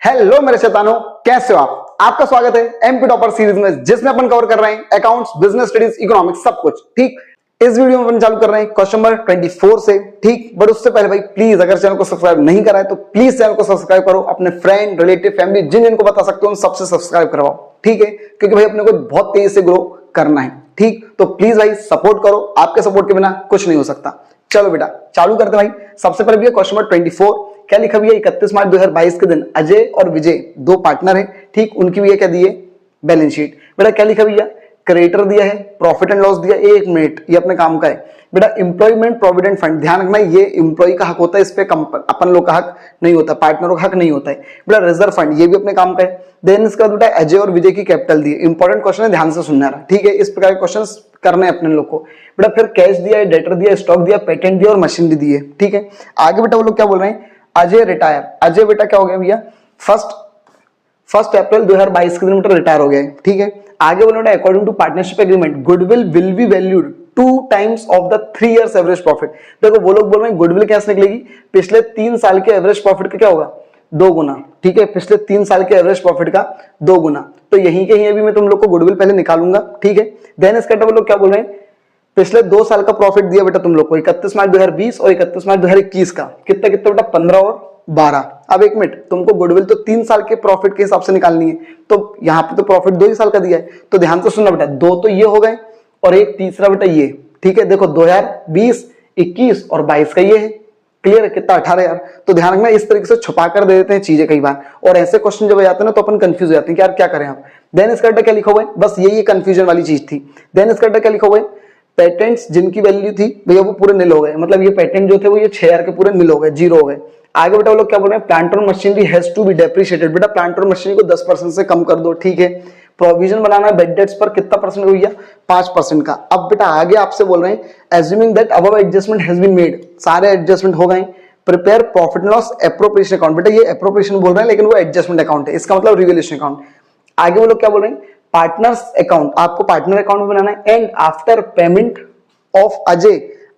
Hello मेरे शैतानों, कैसे हो आप? आपका स्वागत है एमपी टॉपर सीरीज में, जिसमें अपन कवर कर रहे हैं अकाउंट्स, बिजनेस स्टडीज, इकोनॉमिक्स, सब कुछ। ठीक, इस वीडियो में अपन चालू कर रहे हैं क्वेश्चन नंबर 24 से। ठीक, बट उससे पहले भाई प्लीज, अगर चैनल को सब्सक्राइब नहीं करा है तो प्लीज चैनल को सब्सक्राइब करो। अपने फ्रेंड, रिलेटिव, फैमिली, जिन जिनको बता सकते हो उन सबसे सब्सक्राइब करवाओ। ठीक है, क्योंकि भाई अपने को बहुत तेजी से ग्रो करना है। ठीक, तो प्लीज भाई सपोर्ट करो, आपके सपोर्ट के बिना कुछ नहीं हो सकता। चलो बेटा चालू करते भाई। सबसे पहले भी क्वेश्चन नंबर 24 क्या लिखा भी है? 31 मार्च 2022 के दिन अजय और विजय दो पार्टनर हैं। ठीक, उनकी भी क्या दी है? Balance sheet. बेटा क्या लिखा भैया? क्रेडिटर दिया है, प्रॉफिट एंड लॉस दिया। एक मिनट, ये अपने काम का है बेटा। एम्प्लॉयमेंट प्रोविडेंट फंड, ध्यान रखना ये एम्प्लॉय का हक होता है, इस पे अपन लोग का हक नहीं होता, पार्टनरों का हक नहीं होता है बेटा। रिजर्व फंड ये भी अपने काम का है। देन इसके बाद बेटा अजय और विजय की कैपिटल दी है। इंपॉर्टेंट क्वेश्चन है, ध्यान से सुनना रहा। ठीक है, इस प्रकार के क्वेश्चन करने अपने लोग को बेटा। फिर कैश दिया है, डेटर दिया, स्टॉक दिया, पेटेंट दिया और मशीनरी दी है। ठीक है, आगे बेटा वो लोग क्या बोल रहे हैं? अजय रिटायर। अजय बेटा क्या हो गया भैया? फर्स्ट अप्रैल 2022 के दिन बेटा रिटायर हो गया है। ठीक है, आगे बोलो बेटा according to partnership agreement goodwill will be valued 2 times of the 3 years average profit. देखो वो लोग बोल रहे हैं गुडविल कैसे निकलेगी? पिछले 3 साल के एवरेज प्रॉफिट का क्या होगा? 2 गुना। ठीक है, पिछले 3 साल के एवरेज प्रॉफिट का 2 गुना। तो यहीं के ही अभी मैं तुम लोग को गुडविल पहले निकालूंगा। ठीक है, देन इसका वो लोग क्या बोल रहे हैं? पिछले 2 साल का प्रॉफिट दिया बेटा तुम लोग को, 31 मार्च 2020 और 31 मार्च 2021 का। कितना कितना बेटा? 15 और 12। अब एक मिनट, तुमको गुडविल तो 3 साल के प्रॉफिट के हिसाब से निकालनी है, तो यहाँ पे तो प्रॉफिट 2 ही साल का दिया है। तो ध्यान से सुनना बेटा, 2 तो ये हो गए और एक तीसरा बेटा ये। ठीक है, देखो 2020, 21 और 22 का ये है। क्लियर है? कितना? 18 यार। तो ध्यान रखना, इस तरीके से छुपा कर दे देते हैं चीजें कई बार, और ऐसे क्वेश्चन जब आते हैं ना तो अपन कंफ्यूज हो जाते हैं कि यार क्या करें आप। देन इसका क्या लिखा हुआ है? बस यही कंफ्यूजन वाली चीज थी। देन इसका क्या लिखा हुआ है? पेटेंट्स जिनकी वैल्यू थी भैया वो पूरे निल हो गए, मतलब ये पेटेंट जो थे वो ये 6000 के पूरे निल हो गए, जीरो हो गए। आगे बेटा वो लोग क्या बोल रहे हैं? प्लांट और machinery has to be depreciated. बेटा प्लांट और मशीनरी को 10% से कम कर दो। ठीक है, प्रोविजन बनाना है बेड डेट्स पर, कितना परसेंट भैया? 5% का। अब बेटा आगे आपसे बोल रहे हैं assuming that above adjustment has been made, सारे एडजस्टमेंट हो गए। Prepare profit and loss appropriation account. बेटा ये एप्रोप्रिएशन बोल रहे हैं लेकिन वो एडजस्टमेंट अकाउंट है, इसका मतलब रिवैल्यूएशन अकाउंट। आगे वो लोग क्या बोल रहे हैं? पार्टनर्स अकाउंट, आपको पार्टनर अकाउंट में बनाना है। And after payment of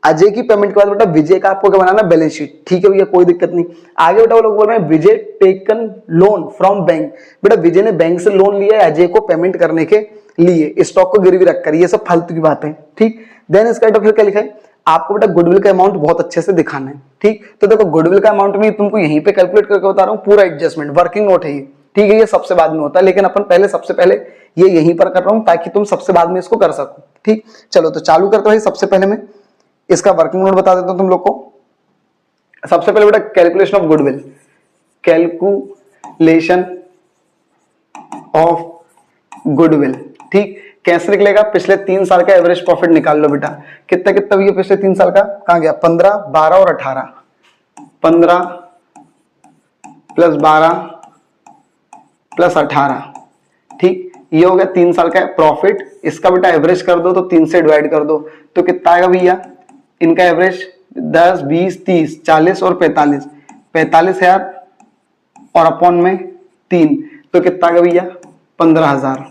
Ajay की पेमेंट के बाद बेटा विजय का आपको क्या बनाना? Balance sheet. ठीक है भैया, कोई दिक्कत नहीं। आगे बेटा वो लोग बोल रहे हैं विजय टेकन लोन फ्रॉम बैंक। बेटा विजय ने बैंक से लोन लिया है अजय को पेमेंट करने के लिए, स्टॉक को गिरवी रखकर। ये सब फालतू की बात है। ठीक, देन इसका फिर क्या लिखा है? आपको बेटा गुडविल का अमाउंट बहुत अच्छे से दिखाना है। ठीक, तो देखो गुडविल का अमाउंट में तुमको यहीं पे कैलकुलेट करके बता रहा हूँ, पूरा एडजस्टमेंट वर्किंग नोट है ये। ठीक है, ये सबसे बाद में होता है, लेकिन अपन सबसे पहले ये यहीं पर कर रहा हूं ताकि तुम सबसे बाद में इसको कर सको। ठीक, चलो तो चालू करते भाई। सबसे पहले मैं इसका वर्किंग नोट बता देता हूं तुम लोग को। सबसे पहले बेटा calculation of goodwill, calculation of goodwill. ठीक, कैसे निकलेगा? पिछले 3 साल का एवरेज प्रॉफिट निकाल लो बेटा। कितना कितना भैया पिछले 3 साल का? कहां गया? 15, 12 और 18। 15 प्लस 12 प्लस 18। ठीक, ये हो गया 3 साल का प्रॉफिट। इसका बेटा एवरेज कर दो तो 3 से डिवाइड कर दो तो कितना आएगा भैया? इनका एवरेज 10, 20, 30, 40 और 45, 45,000 और अपॉन में 3 तो कितना आएगा भैया? 15,000।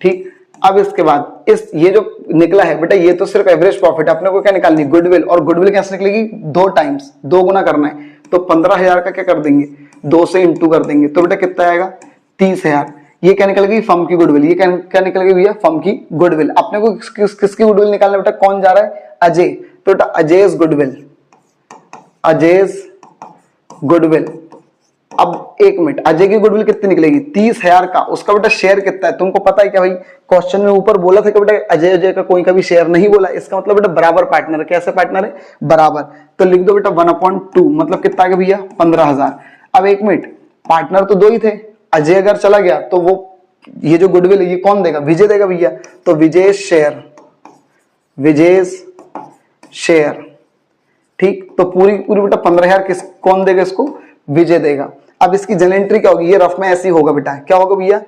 ठीक, अब इसके बाद ये जो निकला है बेटा ये तो सिर्फ एवरेज प्रॉफिट, अपने को क्या निकालनी? गुडविल। और गुडविल कैसे निकलेगी? 2 टाइम्स, 2 गुना करना है। तो 15,000 का क्या कर देंगे? 2 से इंटू कर देंगे तो बेटा कितना आएगा? 30,000। ये क्या निकल गई? फर्म की गुडविल। ये क्या निकल गई भैया? फर्म की गुडविल। अपने को किसकी गुडविल निकालना बेटा? कौन जा रहा है? अजय। तो बेटा अजय's गुडविल, अजय's गुडविल। अब एक मिनट, अजय की गुडविल कितनी निकलेगी? 30,000 का। उसका बेटा शेयर कितना है तुमको पता है क्या भाई? क्वेश्चन में ऊपर बोला था कि बेटा अजय का कोई का भी शेयर नहीं बोला, इसका मतलब बेटा बराबर पार्टनर है। कैसे पार्टनर है? बराबर। तो लिख दो बेटा 1/2, मतलब कितना आ गया भैया? 15,000। अब एक मिनट, पार्टनर तो 2 ही थे, अजय अगर चला गया तो वो ये जो गुडविल है ये कौन देगा? विजय देगा भैया। तो विजय शेयर, विजय शेयर। ठीक, तो पूरी बेटा 15,000 कौन देगा? इसको विजय देगा। अब इसकी जनरल एंट्री क्या होगी? ये रफ में ऐसी होगा बेटा। क्या होगा भैया?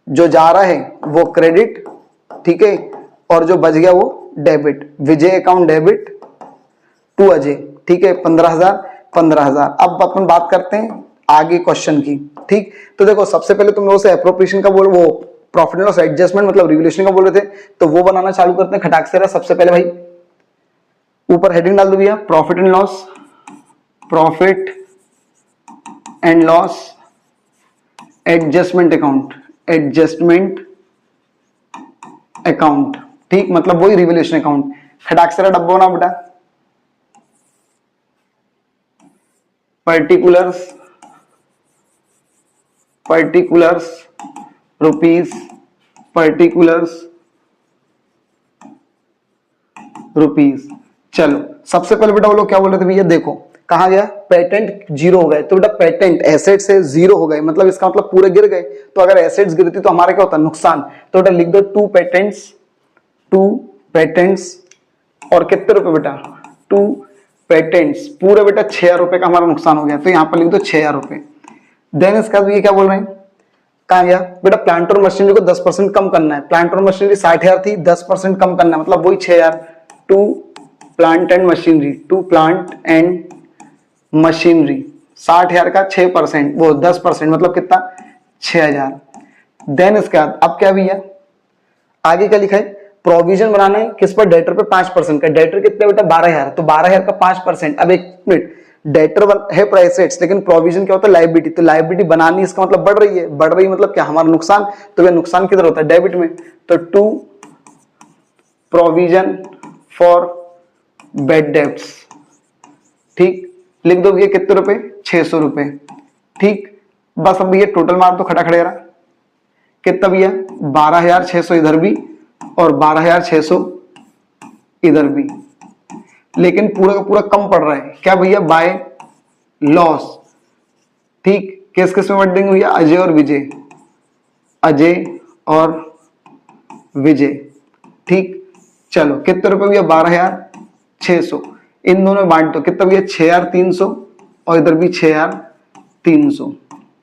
जो जा रहा है वो क्रेडिट, ठीक है, और जो बच गया वो debit. Vijay account debit to Ajay. ठीक है, 15,000 15,000। अब अपन बात करते हैं आगे क्वेश्चन की। ठीक, तो देखो सबसे पहले तुम लोगों से एप्रोप्रिएशन का वो प्रॉफिट एंड लॉस एडजस्टमेंट मतलब रिवैल्यूएशन का बोल रहे थे, तो वो बनाना चालू करते हैं खटाक से। सबसे पहले भाई ऊपर हेडिंग डाल दो भैया, profit and loss, profit and loss adjustment account, adjustment account, ठीक, मतलब वही रिवैल्यूएशन अकाउंट। खटाक से डब्बो ना बेटा, particulars, particulars rupees, particulars rupees. चलो सबसे पहले बेटा वो लोग क्या बोल रहे थे भैया, देखो कहा गया पेटेंट जीरो हो गए, तो बेटा पेटेंट एसेट से जीरो हो गए, मतलब इसका मतलब पूरे गिर गए। तो अगर एसेट्स गिरती तो हमारा क्या होता है, नुकसान। तो बेटा लिख दो टू पेटेंट्स, टू पेटेंट्स और कितने रुपए बेटा, टू पेटेंट्स, पूरे बेटा 6,000 रुपए का हमारा नुकसान हो गया, तो यहां पर लिख दो 6,000 रुपए। देन इसका ये क्या बोल रहे हैं, कहा गया बेटा प्लांट और मशीनरी को 10% कम करना है। प्लांट और मशीनरी 60,000 थी, 10% कम करना है, मतलब वही 6,000। To plant and machinery, to plant and machinery 60,000 का 6%, वो 10% मतलब कितना, 6,000। देन इसके बाद अब क्या भैया आगे क्या लिखा है, प्रोविजन बनाना है किस पर, डेटर पे 5% का। डेटर कितने बेटा 12,000, तो 12,000 का 5%। अब एक मिनट, डेटर है पर एसेट्स, लेकिन प्रोविजन क्या होता है, लायबिलिटी। तो लायबिलिटी बनानी इसका मतलब बढ़ रही है, बढ़ रही मतलब क्या, हमारा नुकसान। तो वह नुकसान किधर होता है, डेबिट में। तो to provision for bad debts, ठीक, लिख दो भैया कितने रुपए, 600 रुपए, ठीक। बस अब भैया टोटल मार दो खड़ा खड़ेरा, कितना भैया 12,600 इधर भी और 12,600 इधर भी, लेकिन पूरा का पूरा कम पड़ रहा है क्या भैया, बाय लॉस, ठीक। किस किस में बढ़ देंगे भैया, अजय और विजय, अजय और विजय, ठीक। चलो कितने रुपए भैया 12,600, इन दोनों में बांट दो, कितना भैया 6,300 और इधर भी 6,300,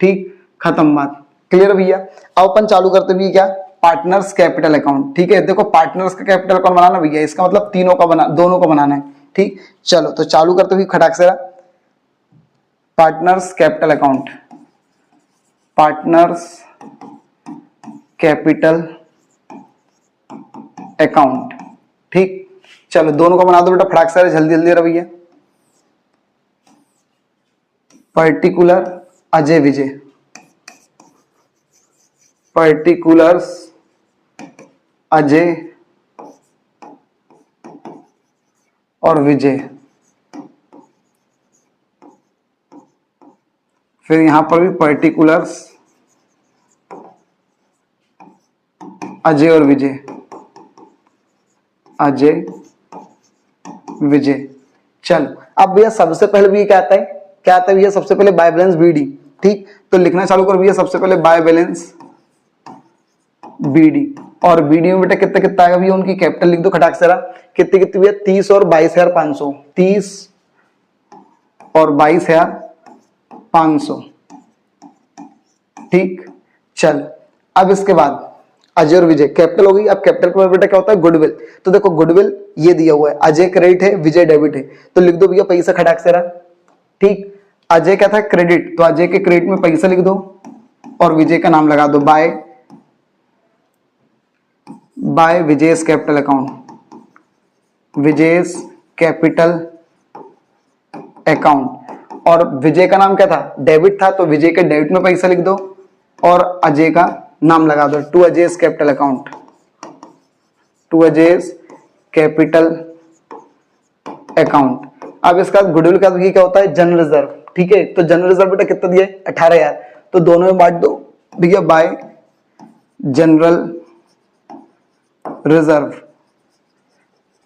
ठीक, खत्म बात, क्लियर भैया। अब अपन चालू करते भी क्या, पार्टनर्स कैपिटल अकाउंट, ठीक है। देखो पार्टनर्स का कैपिटल अकाउंट बनाना भैया, इसका मतलब तीनों का बना, दोनों का बनाना है, ठीक। चलो तो चालू करते हुए खटाक से, partners capital account, partners capital account, ठीक। चलो दोनों को बना दो बेटा फटाक से, जल्दी जल्दी रहा, पर्टिकुलर अजय विजय, पर्टिकुलर्स अजय और विजय, फिर यहां पर भी पर्टिकुलर्स अजय और विजय, अजय विजय। चलो अब भैया सबसे पहले भी क्या आता है, क्या आता है भैया, सबसे पहले बाय बैलेंस बीडी, ठीक। तो लिखना चालू कर भैया, सबसे पहले बाय बैलेंस बीडी, और बीडी में बेटा कितना कितना आएगा भैया, उनकी कैपिटल लिख दो खटाक से, कितने कितने भैया 30 और 22,500, 30 और 22,500, ठीक। चल अब इसके बाद अजय और विजय कैपिटल हो गई। अब कैपिटल पर बेटा क्या होता है, गुडविल। तो देखो गुडविल ये दिया हुआ है, अजय क्रेडिट है, विजय डेबिट है, तो लिख दो भैया पैसा खटाक से रहा, ठीक। अजय क्या था, क्रेडिट, तो अजय के क्रेडिट में पैसा लिख दो और विजय का नाम लगा दो, by Vijay's capital account, Vijay's capital account. और विजय का नाम क्या था, डेबिट था, तो विजय के डेबिट में पैसा लिख दो और अजय का नाम लगा दो, to Ajay's capital account, to Ajay's capital account. अब इसका गुडविल का ये क्या होता है, जनरल रिजर्व, ठीक है। तो जनरल रिजर्व बेटा कितना दिया है, 18,000, तो दोनों में बांट दो भैया, बाय जनरल रिजर्व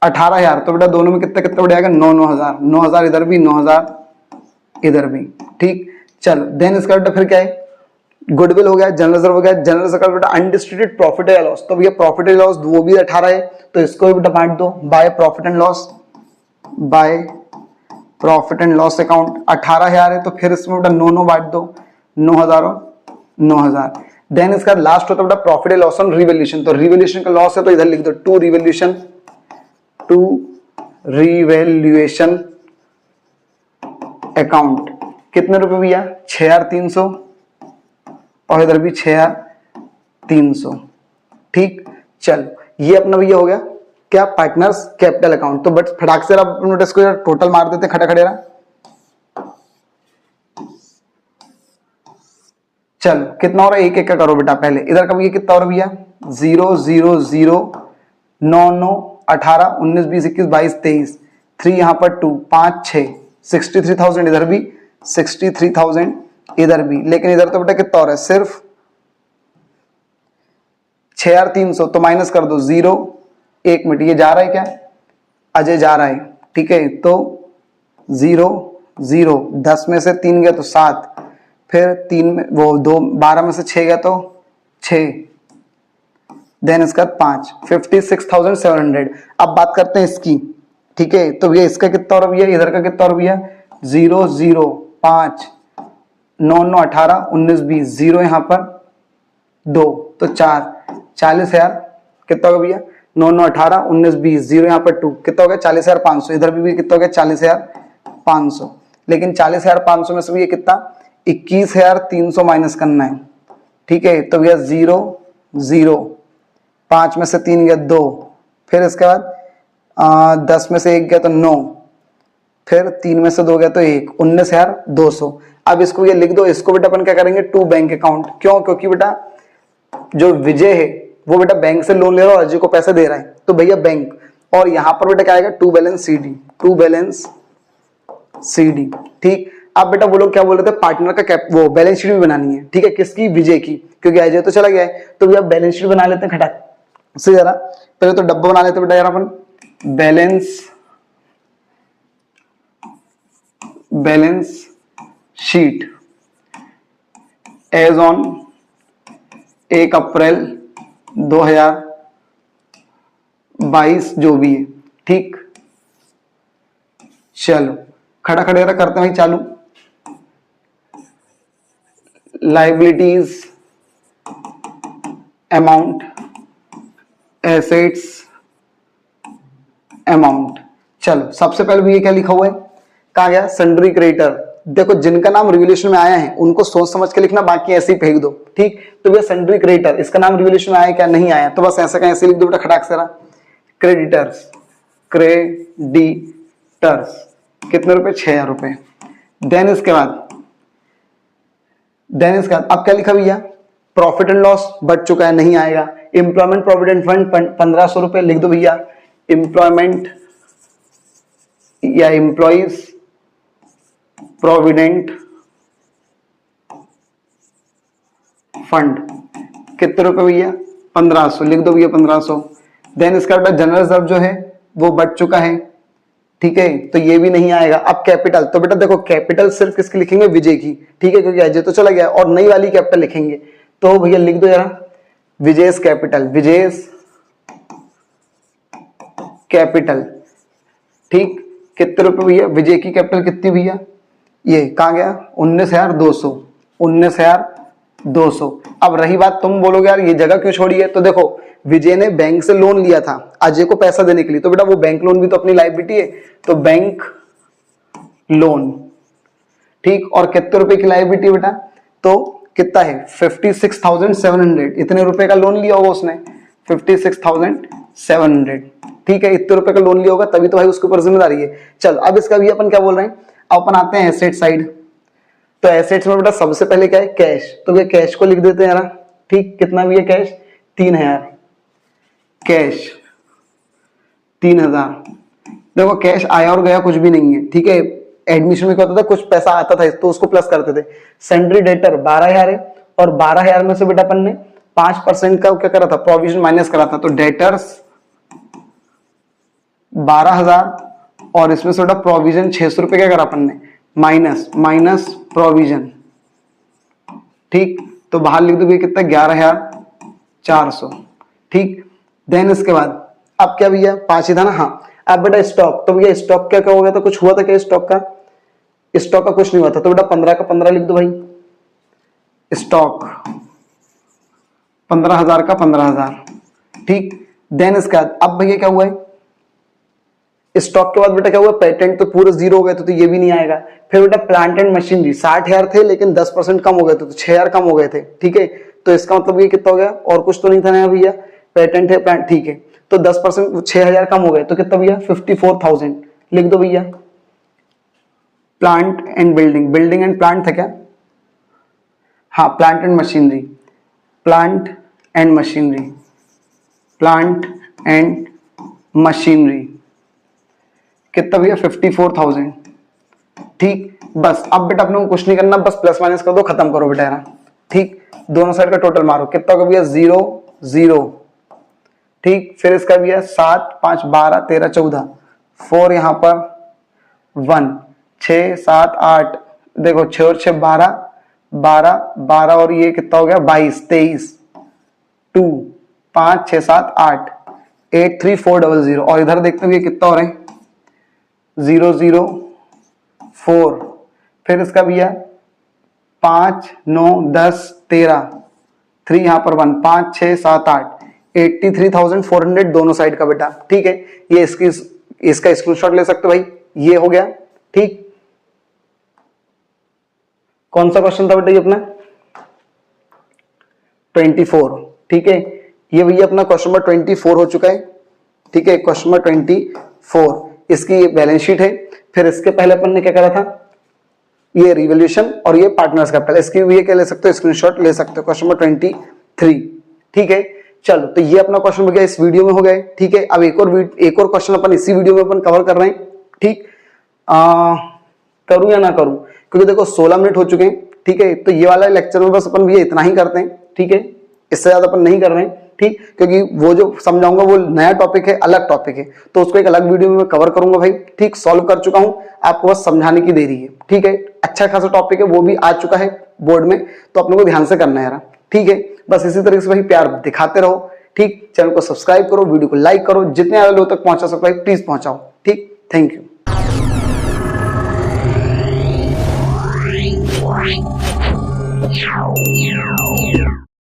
18,000, तो बेटा दोनों में कितना कितना बढ़ जाएगा, 9,000, 9,000 इधर भी, 9,000 इधर भी, ठीक। चलो देन इसका बेटा फिर क्या है, गुडविल हो गया, जनरल रिजर्व हो गया, जनरल रिजर्व का बेटा अनडिस्ट्रिब्यूटेड प्रॉफिट एंड लॉस, तो भैया प्रॉफिट एंड लॉस वो भी 18 है, तो इसको भी बेटा बांट दो, by profit and loss, by profit and loss account 18,000 है, तो फिर इसमें बेटा 9 बांट दो, 9,000 और 9,000। देन इसका लास्ट होता है बेटा profit and loss on revaluation, तो रिवैल्यूएशन का लॉस है तो इधर लिख दो to revaluation, to revaluation account, कितने रुपए भैया 6,300 और इधर भी 6,300, ठीक। चलो ये अपना भैया हो गया क्या, पार्टनर्स कैपिटल अकाउंट। तो बट फटाक से आप नोटिस को टोटल मार देते खड़ा खड़ेरा, चलो कितना हो रहा है, एक एक का करो बेटा। पहले इधर का भैया कितना हो रहा है भैया, 0 0 0 9 9 18 19 20 21 22 23, 3 यहाँ पर 2 5 6 63,000 इधर भी, 63,000 इधर भी। लेकिन इधर तो बेटा कितना हो रहा है, सिर्फ 6,300। तो माइनस कर दो 0। 1 मिनट, ये जा रहा है क्या, अजय जा रहा है, ठीक है। तो 0 0, 10 में से 3 गया तो 7, फिर 3 में वो 2, 12 में से 6 गया तो 6, देन इसका 5, 56,700। अब बात करते हैं इसकी, ठीक है। तो भैया इसका कितना और भैया, इधर का कितना और भैया, 0 0 5 9 9 18 19 20, 0 यहाँ पर 2 तो 4, 40,000 कितना होगा भैया, 9 9 18 19 20, 0 यहाँ पर 2 कितना हो गया, 40,500। इधर भी कितना हो गया, 40,500। लेकिन 40,500 में से भैया कितना, 21,300 माइनस करना है, ठीक है। तो भैया 0 0, 5 में से 3 गया 2, फिर इसके बाद 10 में से 1 गया तो 9, फिर 3 में से 2 गया तो 1, 19,200। अब इसको ये लिख दो, इसको बेटा अपन क्या करेंगे, टू बैंक अकाउंट। क्यों, क्योंकि बेटा जो विजय है वो बेटा बैंक से लोन ले रहा है और अजय को पैसे दे रहा है, तो भैया बैंक, और यहां पर बेटा क्या आएगा, to balance CD, to balance CD, ठीक। अब बेटा वो लोग क्या बोल रहे थे, पार्टनर का कैप वो बैलेंस शीट भी बनानी है, ठीक है, किसकी, विजय की, क्योंकि अजय तो चला गया है। तो भैया बैलेंस शीट बना लेते हैं खटाक से जरा। पहले तो डब्बा बना लेते बेटा यार अपन, बैलेंस शीट एज ऑन 1 अप्रैल 2022 जो भी है, ठीक। चलो खड़ा खड़े करते हैं भाई चालू। Liabilities amount, assets amount. चलो सबसे पहले भी ये क्या लिखा हुआ है, कहा गया सन्ड्री क्रेडिटर। देखो जिनका नाम रिवोल्यूशन में आया है उनको सोच समझ के लिखना, बाकी ऐसे ही फेंक दो, ठीक। तो भैया सन्ड्री क्रेडिटर, इसका नाम रिवोल्यूशन में आया क्या, नहीं आया, तो बस ऐसा का ऐसे लिख दो बेटा खटाक से। क्रेडिटर्स, क्रेडिटर्स कितने रुपए, 6,000 रुपए। देन इसके बाद अब क्या लिखा भैया, प्रॉफिट एंड लॉस बढ़ चुका है, नहीं आएगा। एम्प्लॉयमेंट प्रोविडेंट फंड 1,500 रुपए लिख दो भैया। एम्प्लॉयमेंट या एम्प्लॉइज प्रोविडेंट फंड कितने रुपए भैया, 1,500 लिख दो भैया, 1,500। देन इसका बेटा जनरल रिजर्व जो है वो बढ़ चुका है, ठीक है, तो ये भी नहीं आएगा। अब कैपिटल, तो बेटा देखो कैपिटल सिर्फ किसकी लिखेंगे, विजय की, ठीक है, क्योंकि अजय तो चला गया, और नई वाली कैपिटल लिखेंगे। तो भैया लिख दो जरा, विजयस कैपिटल, विजयस कैपिटल, ठीक। कितने रुपए भैया, विजय की कैपिटल कितनी भैया, ये कहाँ गया, 19,200, 19,200। अब रही बात, तुम बोलोगे यार ये जगह क्यों छोड़ी है, तो देखो विजय ने बैंक से लोन लिया था अजय को पैसा देने के लिए, तो बेटा वो बैंक लोन भी तो अपनी लायबिलिटी है, तो बैंक लोन, ठीक। और कितने रुपए की लायबिलिटी बेटा, तो कितना है, 56,700, इतने रुपए का लोन लिया होगा उसने, 56,700, ठीक है, इतने रुपए का लोन लिया होगा, तभी तो भाई उसके ऊपर जिम्मेदारी है। चल अब इसका भी अपन क्या बोल रहे हैं, अब अपन आते हैं एसेट साइड। तो एसेट्स में बेटा सबसे पहले क्या है, कैश। तो भैया कैश को लिख देते हैं यार, ठीक। कितना भी है कैश, 3,000, कैश 3,000। देखो कैश आया और गया कुछ भी नहीं है, ठीक है। एडमिशन में क्या होता था, कुछ पैसा आता था तो उसको प्लस करते थे। सेंट्री डेटर 12,000 है, और 12,000 में से बेटा अपन ने 5% का क्या करा था, प्रोविजन माइनस करा था, तो डेटर्स 12,000, और इसमें से बेटा प्रोविजन 600 रुपए क्या करा अपन ने, माइनस प्रोविजन, ठीक। तो बाहर लिख दो कितना, 11,400, ठीक। देन इसके बाद अब क्या भैया, 5 ही था ना, हाँ। अब बेटा स्टॉक, तो भैया स्टॉक क्या हो गया था, कुछ हुआ था क्या स्टॉक का, स्टॉक का कुछ नहीं हुआ था, तो बेटा 15 का 15 लिख दो भाई, स्टॉक 15,000 का 15,000, ठीक। देन इसके बाद अब भैया क्या हुआ है, स्टॉक के बाद बेटा क्या हुआ, पेटेंट तो पूरे 0 हो गए थे, तो ये भी नहीं आएगा। फिर बेटा प्लांट एंड मशीनरी 60,000 थे, लेकिन 10% कम हो गए थे, तो 6,000 कम हो गए थे, ठीक है। तो इसका मतलब ये कितना हो गया, और कुछ तो नहीं था ना भैया, पेटेंट है, प्लांट, ठीक है। तो 10% 6,000 कम हो गए, तो कितना भैया, 54,000 लिख दो भैया। Plant and building, building and plant था क्या, हाँ plant and machinery, plant and machinery, plant and machinery कितना भैया 54,000। ठीक, बस अब बेटा अपने को कुछ नहीं करना, बस प्लस माइनस कर दो, खत्म करो बेटा यार। ठीक, दोनों साइड का टोटल मारो, कितना होगा भैया 0 0। ठीक, फिर इसका भैया 7 5 12 13 14, 4 यहाँ पर 1, 6 7 8, देखो 6 और 6 12 12 12 और ये कितना हो गया 22 23, 2 5 6 7 8 8 3 4 0 0। और इधर देखते हैं ये कितना हो रहा है 0 0 4, फिर इसका भैया 5 9 10 13, 3 यहाँ पर 1 5 6 7 8 83,400 दोनों साइड का बेटा। ठीक है, ये इसका स्क्रीनशॉट ले सकते हो भाई, ये हो गया। ठीक, कौन सा क्वेश्चन था बेटा ये अपना 24। ठीक है, ये भैया अपना क्वेश्चन नंबर 24 हो चुका है। ठीक है, क्वेश्चन नंबर 24, इसकी बैलेंस शीट है। फिर इसके पहले अपन ने क्या करा था, ये रिवॉल्यूशन और ये पार्टनर्स कैपिटल, इसकी भी ये क्या ले सकते हो स्क्रीनशॉट ले सकते हो, क्वेश्चन नंबर 23। ठीक है, चलो तो ये अपना क्वेश्चन हो गया इस वीडियो में हो गए। ठीक है, अब एक और क्वेश्चन अपन इसी वीडियो में अपन कवर कर रहे हैं। ठीक, करूं या ना करूं, क्योंकि देखो 16 मिनट हो चुके हैं। ठीक है, तो ये वाला लेक्चर में बस अपन भी इतना ही करते हैं। ठीक है, इससे ज्यादा अपन नहीं कर रहे हैं। ठीक, क्योंकि वो जो समझाऊंगा वो नया टॉपिक है, अलग टॉपिक है, तो उसको एक अलग वीडियो में मैं कवर करूंगा भाई। ठीक, सॉल्व कर चुका हूं, आपको बस समझाने की देरी है। ठीक है, अच्छा खासा टॉपिक है, वो भी आ चुका है बोर्ड में, तो अपने को ध्यान से करना है यार। ठीक है, बस इसी तरीके से भाई प्यार दिखाते रहो। ठीक, चैनल को सब्सक्राइब करो, वीडियो को लाइक करो, जितने ज्यादा लोगों तक पहुंचा सकते हो प्लीज पहुंचाओ। ठीक, थैंक यू।